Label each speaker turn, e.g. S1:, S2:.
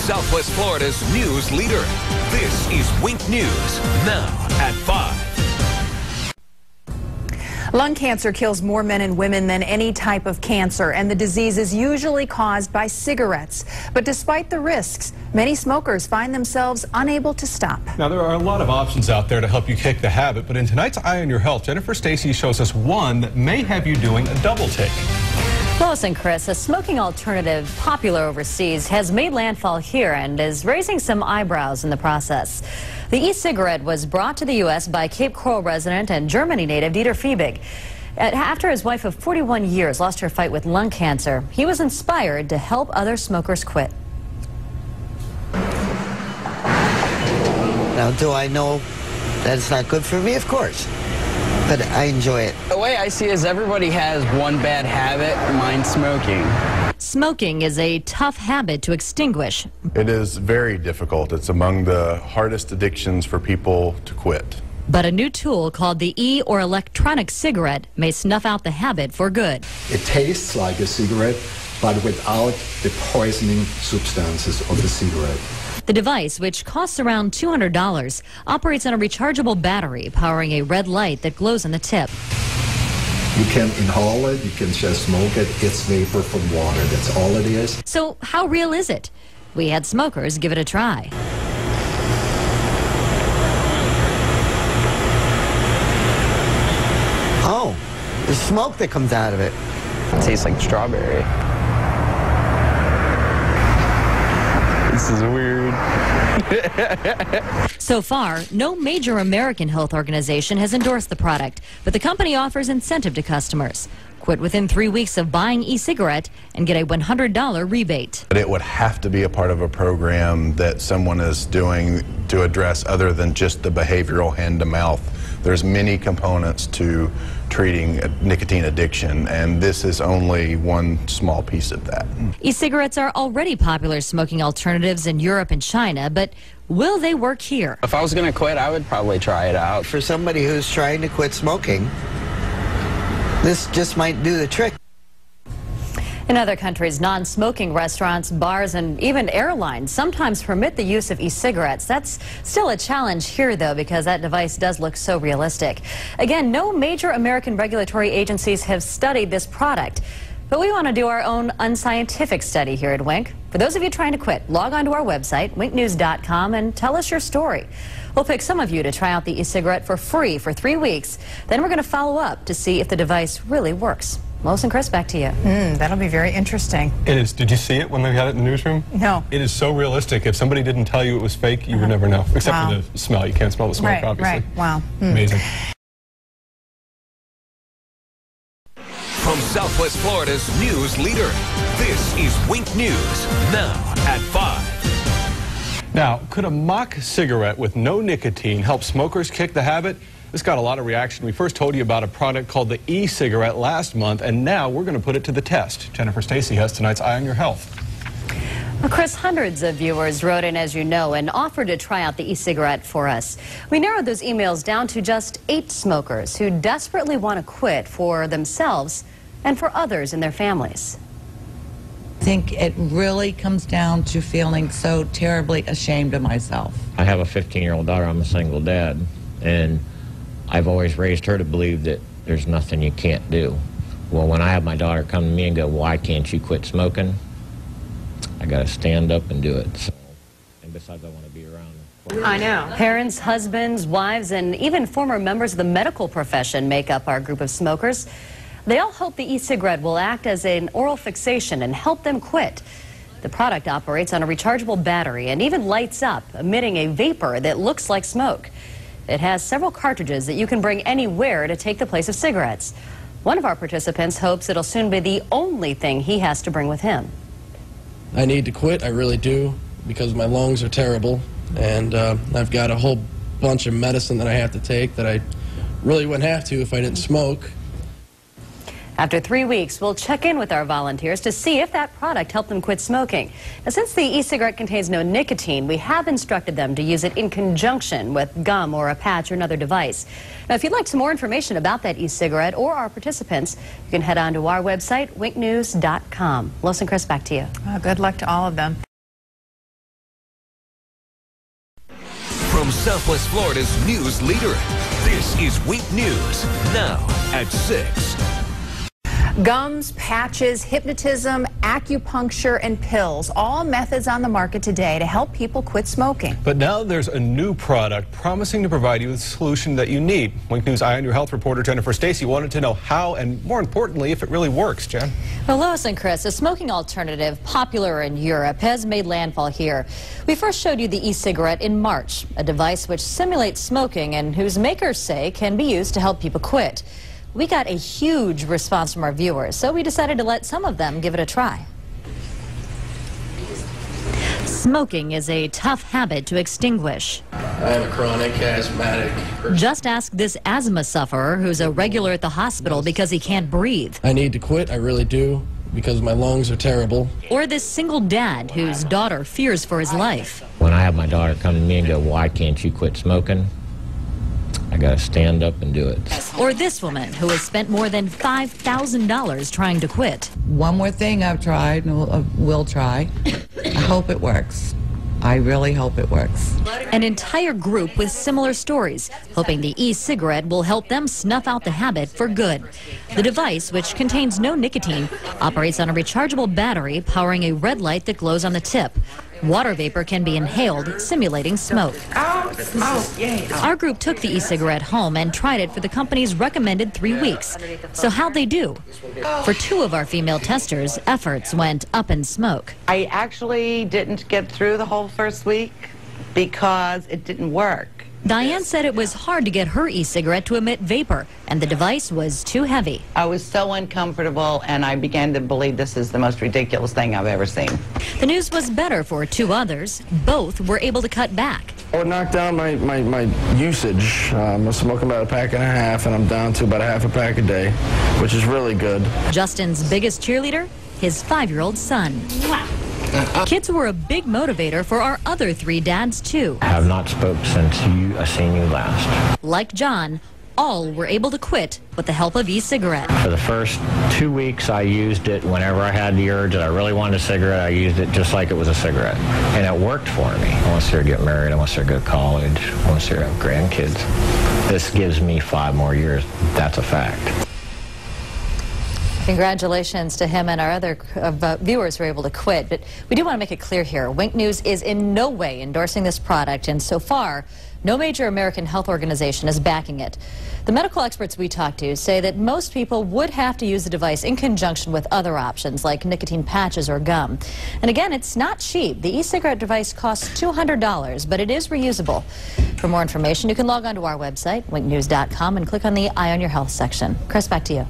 S1: Southwest Florida's news leader, this is Wink News, now at 5.
S2: Lung cancer kills more men and women than any type of cancer, and the disease is usually caused by cigarettes. But despite the risks, many smokers find themselves unable to stop.
S3: Now, there are a lot of options out there to help you kick the habit, but in tonight's Eye on Your Health, Jennifer Stacy shows us one that may have you doing a double take.
S4: Lois and Chris, a smoking alternative popular overseas has made landfall here and is raising some eyebrows in the process. The e-cigarette was brought to the U.S. by Cape Coral resident and Germany native Dieter Fiebig. After his wife of 41 years lost her fight with lung cancer, he was inspired to help other smokers quit.
S5: Now, do I know that it's not good for me? Of course. But I enjoy it.
S6: The way I see it is everybody has one bad habit, mine's smoking.
S4: Smoking is a tough habit to extinguish.
S7: It is very difficult. It's among the hardest addictions for people to quit.
S4: But a new tool called the e- or electronic cigarette may snuff out the habit for good.
S8: It tastes like a cigarette, but without the poisoning substances of the cigarette.
S4: The device, which costs around $200, operates on a rechargeable battery powering a red light that glows on the tip.
S8: You can inhale it, you can just smoke it. It's vapor from water, that's all it is.
S4: So how real is it? We had smokers give it a try.
S5: Oh, the smoke that comes out of it.
S6: It tastes like strawberry. This is weird.
S4: So far, no major American health organization has endorsed the product, but the company offers incentive to customers. Quit within 3 weeks of buying e-cigarette and get a $100 rebate.
S7: But it would have to be a part of a program that someone is doing to address other than just the behavioral hand-to-mouth. There's many components to treating nicotine addiction, and this is only one small piece of that.
S4: E-cigarettes are already popular smoking alternatives in Europe and China, but will they work here?
S6: If I was going to quit, I would probably try it out.
S5: For somebody who's trying to quit smoking, this just might do the trick.
S4: In other countries, non-smoking restaurants, bars, and even airlines sometimes permit the use of e-cigarettes. That's still a challenge here, though, because that device does look so realistic. Again, no major American regulatory agencies have studied this product. But we want to do our own unscientific study here at Wink. For those of you trying to quit, log on to our website, winknews.com, and tell us your story. We'll pick some of you to try out the e-cigarette for free for 3 weeks. Then we're going to follow up to see if the device really works. Lois and Chris, back to you.
S2: That'll be very interesting.
S3: It is. Did you see it when they had it in the newsroom?
S2: No.
S3: It is so realistic. If somebody didn't tell you it was fake, you would never know. Except for the smell. You can't smell the smoke, obviously.
S2: Right. Wow.
S3: Amazing.
S1: From Southwest Florida's news leader, this is Wink News, now at 5.
S3: Now, could a mock cigarette with no nicotine help smokers kick the habit? This got a lot of reaction. We first told you about a product called the e-cigarette last month, and now we're going to put it to the test. Jennifer Stacy has tonight's Eye on Your Health.
S4: Well, Chris, hundreds of viewers wrote in, as you know, and offered to try out the e-cigarette for us. We narrowed those emails down to just 8 smokers who desperately want to quit for themselves and for others in their families.
S9: I think it really comes down to feeling so terribly ashamed of myself.
S10: I have a 15-year-old daughter. I'm a single dad, and I've always raised her to believe that there's nothing you can't do. Well, when I have my daughter come to me and go, why can't you quit smoking? I got to stand up and do it. So, and besides, I want to be around.
S2: I know.
S4: Parents, husbands, wives, and even former members of the medical profession make up our group of smokers. They all hope the e-cigarette will act as an oral fixation and help them quit. The product operates on a rechargeable battery and even lights up, emitting a vapor that looks like smoke. It has several cartridges that you can bring anywhere to take the place of cigarettes. One of our participants hopes it'll soon be the only thing he has to bring with him.
S11: I need to quit, I really do, because my lungs are terrible, and I've got a whole bunch of medicine that I have to take that I really wouldn't have to if I didn't smoke.
S4: After 3 weeks, we'll check in with our volunteers to see if that product helped them quit smoking. Now, since the e-cigarette contains no nicotine, we have instructed them to use it in conjunction with gum or a patch or another device. Now, if you'd like some more information about that e-cigarette or our participants, you can head on to our website, winknews.com. Lois and Chris, back to you.
S2: Good luck to all of them.
S1: from Southwest Florida's news leader. This is Wink News, now at 6.
S2: Gums, patches, hypnotism, acupuncture, and pills, all methods on the market today to help people quit smoking.
S3: But now there's a new product promising to provide you with the solution that you need. Wink News Eye on Your Health reporter Jennifer Stacy wanted to know how and, more importantly, if it really works. Jen?
S4: Well, Lois and Chris, a smoking alternative popular in Europe has made landfall here. We first showed you the e-cigarette in March, a device which simulates smoking and whose makers say can be used to help people quit. We got a huge response from our viewers, so we decided to let some of them give it a try. Smoking is a tough habit to extinguish.
S11: I am a chronic asthmatic person.
S4: Just ask this asthma sufferer who's a regular at the hospital because he can't breathe.
S11: I need to quit, I really do, because my lungs are terrible.
S4: Or this single dad whose daughter fears for his life.
S10: When I have my daughter come to me and go, why can't you quit smoking? I gotta stand up and do it.
S4: Or this woman who has spent more than $5,000 trying to quit.
S9: One more thing I've tried and will try. I hope it works. I really hope it works.
S4: An entire group with similar stories, hoping the e-cigarette will help them snuff out the habit for good. The device, which contains no nicotine, operates on a rechargeable battery powering a red light that glows on the tip. Water vapor can be inhaled, simulating smoke.
S9: Oh, smoke, yeah.
S4: Our group took the e-cigarette home and tried it for the company's recommended 3 weeks. So how'd they do? For 2 of our female testers, efforts went up in smoke.
S12: I actually didn't get through the whole first week because it didn't work.
S4: Diane said it was hard to get her e-cigarette to emit vapor, and the device was too heavy.
S12: I was so uncomfortable, and I began to believe this is the most ridiculous thing I've ever seen.
S4: The news was better for 2 others. Both were able to cut back.
S11: I would knock down my usage. I'm smoking about a pack and a half, and I'm down to about a half a pack a day, which is really good. Justin's
S4: biggest cheerleader? His 5-year-old son. Kids were a big motivator for our other 3 dads, too.
S10: I have not spoke since I seen you last.
S4: Like John, all were able to quit with the help of e-cigarette.
S10: For the first 2 weeks, I used it whenever I had the urge that I really wanted a cigarette. I used it just like it was a cigarette. And it worked for me. I want to see her get married. I want to see her go to college. I want to see her have grandkids. This gives me 5 more years. That's a fact.
S4: Congratulations to him and our other viewers who were able to quit. But we do want to make it clear here, Wink News is in no way endorsing this product, and so far, no major American health organization is backing it. The medical experts we talked to say that most people would have to use the device in conjunction with other options like nicotine patches or gum. And again, it's not cheap. The e-cigarette device costs $200, but it is reusable. For more information, you can log on to our website, winknews.com, and click on the Eye on Your Health section. Chris, back to you.